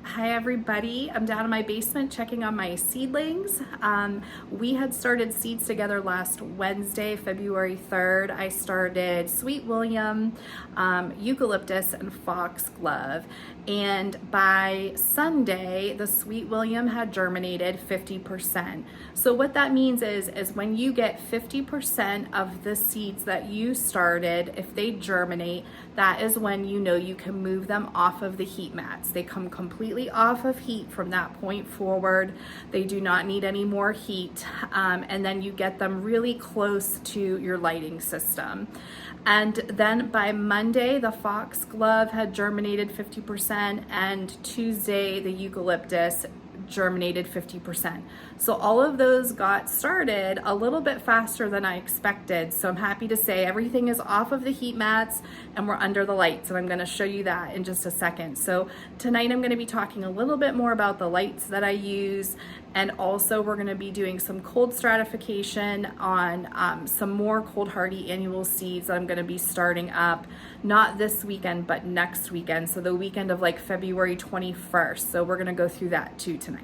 Hi everybody, I'm down in my basement checking on my seedlings. We had started seeds together last Wednesday, February 3rd. I started Sweet William, eucalyptus, and foxglove. And by Sunday, the Sweet William had germinated 50%. So what that means is when you get 50% of the seeds that you started, if they germinate, that is when you know you can move them off of the heat mats. They come completely off of heat from that point forward. They do not need any more heat. And then you get them really close to your lighting system. And then by Monday, the foxglove had germinated 50%, and Tuesday, the eucalyptus germinated 50%. So all of those got started a little bit faster than I expected. So I'm happy to say everything is off of the heat mats and we're under the lights, and I'm going to show you that in just a second. So tonight I'm going to be talking a little bit more about the lights that I use, and also we're going to be doing some cold stratification on some more cold hardy annual seeds that I'm going to be starting up, not this weekend but next weekend, so the weekend of like February 21st. So we're going to go through that too tonight.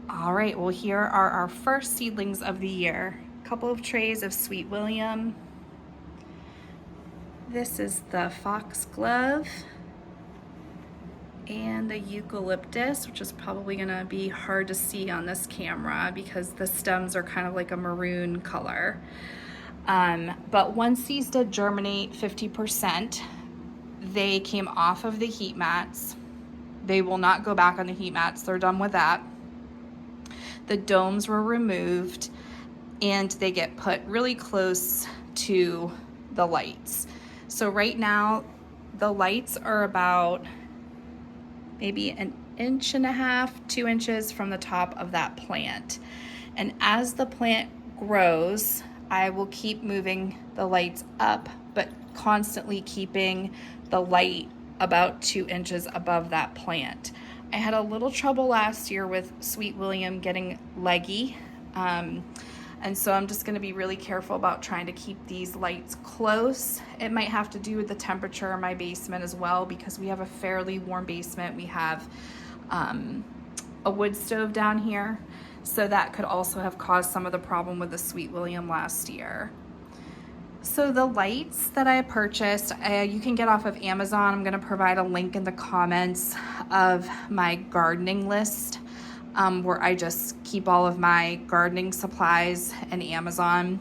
All right, well, here are our first seedlings of the year. A couple of trays of Sweet William. This is the foxglove and the eucalyptus, which is probably gonna be hard to see on this camera because the stems are kind of like a maroon color. But once these did germinate 50%, they came off of the heat mats. They will not go back on the heat mats. They're done with that. The domes were removed and they get put really close to the lights. So right now the lights are about maybe 1.5 to 2 inches from the top of that plant. And as the plant grows, I will keep moving the lights up, but constantly keeping the light about 2 inches above that plant. I had a little trouble last year with Sweet William getting leggy. And so I'm just gonna be really careful about trying to keep these lights close. It might have to do with the temperature in my basement as well, because we have a fairly warm basement. We have a wood stove down here. So that could also have caused some of the problem with the Sweet William last year. So the lights that I purchased, you can get off of Amazon. I'm gonna provide a link in the comments of my gardening list, where I just keep all of my gardening supplies in Amazon.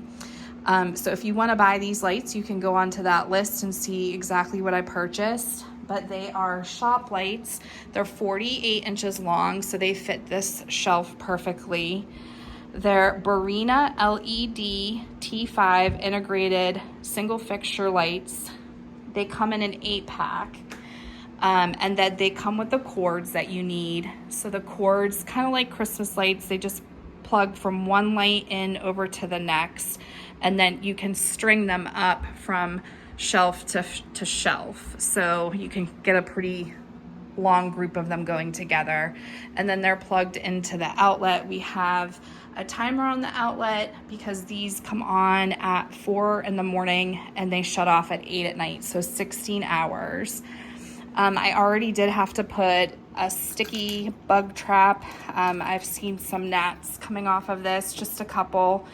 So if you wanna buy these lights, you can go onto that list and see exactly what I purchased. But they are shop lights. They're 48 inches long, so they fit this shelf perfectly. They're Barina LED T5 integrated single fixture lights. They come in an 8-pack. And then they come with the cords that you need. So the cords, kind of like Christmas lights, they just plug from one light in over to the next. And then you can string them up from shelf to shelf. So you can get a pretty long group of them going together. And then they're plugged into the outlet. We have a timer on the outlet because these come on at 4 in the morning and they shut off at 8 at night, so 16 hours. I already did have to put a sticky bug trap. I've seen some gnats coming off of this, just a couple,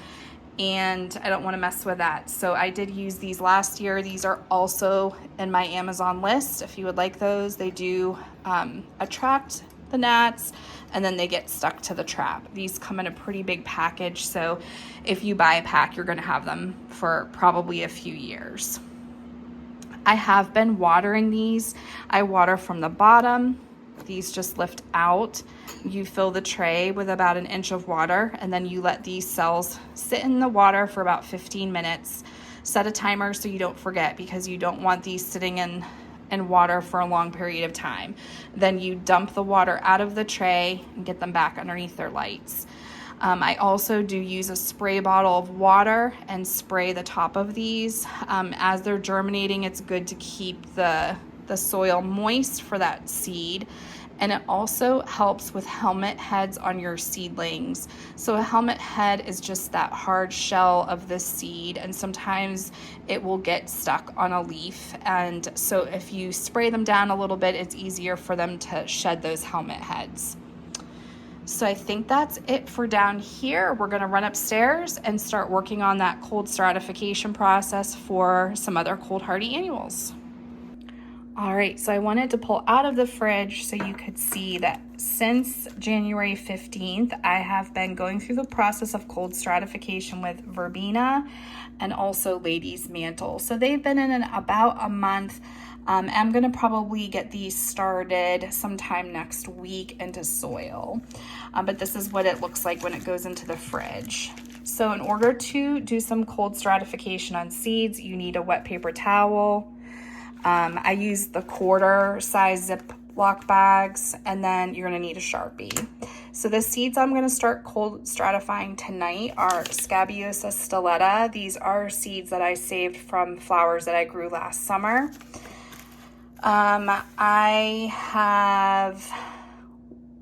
and I don't want to mess with that. So I did use these last year. These are also in my Amazon list if you would like those. They do attract the gnats and then they get stuck to the trap. These come in a pretty big package, so if you buy a pack, you're gonna have them for probably a few years. I have been watering these. I water from the bottom. These just lift out. You fill the tray with about 1 inch of water, and then you let these cells sit in the water for about 15 minutes. Set a timer so you don't forget, because you don't want these sitting in water for a long period of time. Then you dump the water out of the tray and get them back underneath their lights. I also do use a spray bottle of water and spray the top of these. As they're germinating, it's good to keep the soil moist for that seed. and it also helps with helmet heads on your seedlings. So a helmet head is just that hard shell of the seed, and sometimes it will get stuck on a leaf, and so if you spray them down a little bit, it's easier for them to shed those helmet heads. So I think that's it for down here. We're gonna run upstairs and start working on that cold stratification process for some other cold hardy annuals. All right, so I wanted to pull out of the fridge so you could see that since January 15th, I have been going through the process of cold stratification with verbena and also lady's mantle. So they've been in about a month. I'm gonna probably get these started sometime next week into soil. But this is what it looks like when it goes into the fridge. So in order to do some cold stratification on seeds, you need a wet paper towel. I use the quarter size Ziploc bags, and then you're gonna need a Sharpie. So the seeds I'm gonna start cold stratifying tonight are Scabiosa stellata. These are seeds that I saved from flowers that I grew last summer. I have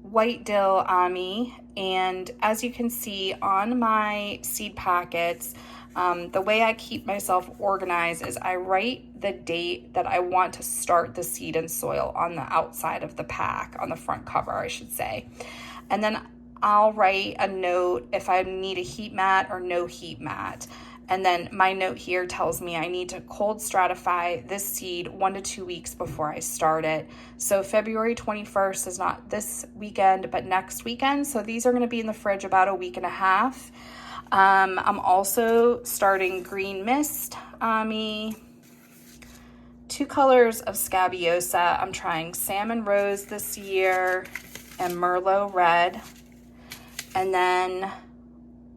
white dill Ami, and as you can see on my seed packets, the way I keep myself organized is I write the date that I want to start the seed and soil on the outside of the pack, on the front cover, I should say. And then I'll write a note if I need a heat mat or no heat mat. And then my note here tells me I need to cold stratify this seed 1 to 2 weeks before I start it. So February 21st is not this weekend, but next weekend. So these are going to be in the fridge about a week and a half. I'm also starting green mist, Ami, 2 colors of Scabiosa. I'm trying salmon rose this year and Merlot red, and then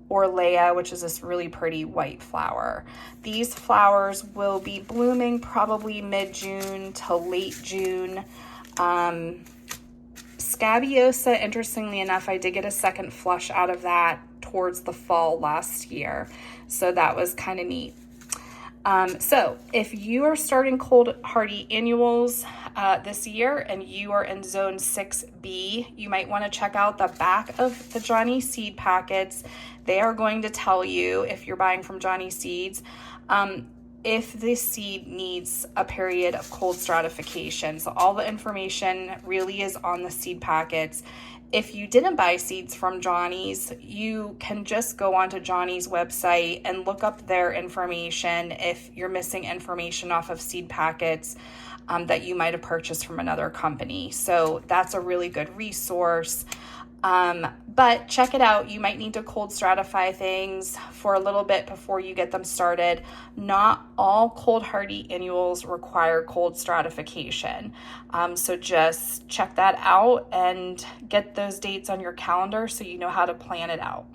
Orlea, which is this really pretty white flower. These flowers will be blooming probably mid-June to late June. Scabiosa, interestingly enough, I did get a second flush out of that towards the fall last year, so that was kind of neat. So if you are starting cold hardy annuals this year and you are in zone 6B, you might want to check out the back of the Johnny Seed packets. They are going to tell you, if you're buying from Johnny Seeds, if this seed needs a period of cold stratification. So all the information really is on the seed packets. If you didn't buy seeds from Johnny's, you can just go onto Johnny's website and look up their information if you're missing information off of seed packets that you might have purchased from another company. So that's a really good resource. But check it out. You might need to cold stratify things for a little bit before you get them started. Not all cold hardy annuals require cold stratification. So just check that out and get those dates on your calendar so you know how to plan it out.